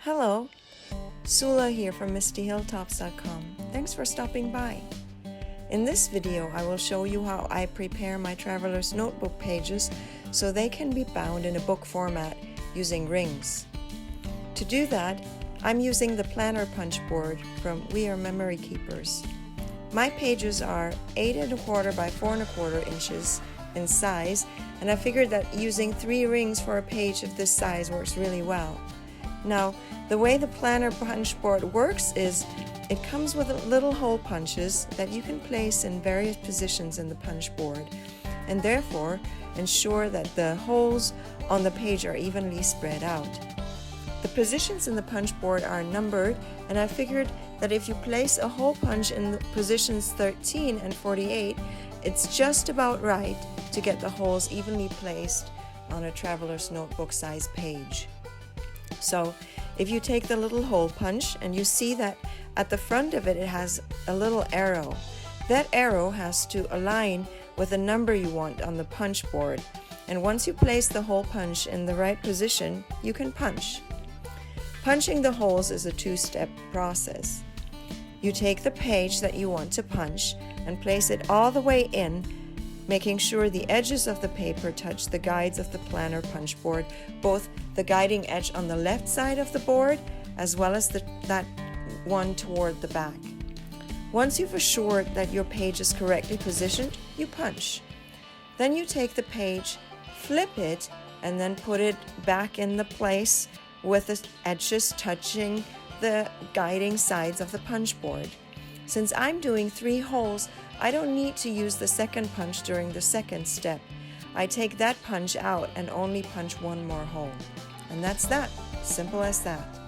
Hello, Sula here from MistyHilltops.com. Thanks for stopping by. In this video, I will show you how I prepare my traveler's notebook pages so they can be bound in a book format using rings. To do that, I'm using the planner punch board from We Are Memory Keepers. My pages are 8 1/4 by 4 1/4 inches in size, and I figured that using 3 rings for a page of this size works really well. Now, the way the planner punch board works is it comes with little hole punches that you can place in various positions in the punch board, and therefore ensure that the holes on the page are evenly spread out. The positions in the punch board are numbered, and I figured that if you place a hole punch in positions 13 and 48, it's just about right to get the holes evenly placed on a traveler's notebook size page. So if you take the little hole punch and you see that at the front of it, it has a little arrow. That arrow has to align with the number you want on the punch board. And once you place the hole punch in the right position, you can punch. Punching the holes is a 2-step process. You take the page that you want to punch and place it all the way in, making sure the edges of the paper touch the guides of the planner punch board, both the guiding edge on the left side of the board as well as that one toward the back. Once you've assured that your page is correctly positioned, you punch. Then you take the page, flip it, and then put it back in the place with the edges touching the guiding sides of the punch board. Since I'm doing 3 holes, I don't need to use the second punch during the second step. I take that punch out and only punch 1 more hole. And that's that. Simple as that.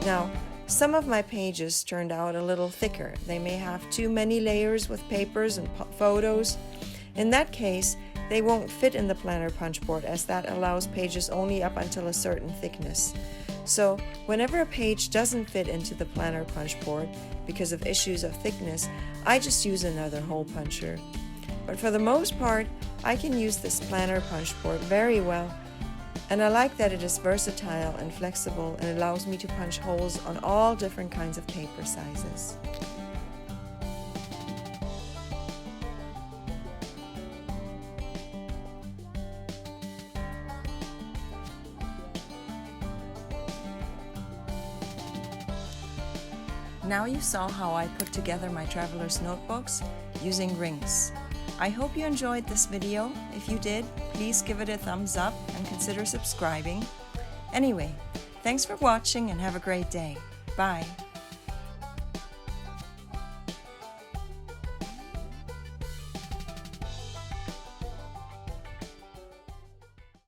Now, some of my pages turned out a little thicker. They may have too many layers with papers and photos. In that case, they won't fit in the planner punch board, as that allows pages only up until a certain thickness. So whenever a page doesn't fit into the planner punch board because of issues of thickness, I just use another hole puncher. But for the most part, I can use this planner punch board very well. And I like that it is versatile and flexible and allows me to punch holes on all different kinds of paper sizes. Now you saw how I put together my traveler's notebooks using rings. I hope you enjoyed this video. If you did, please give it a thumbs up and consider subscribing. Anyway, thanks for watching and have a great day. Bye.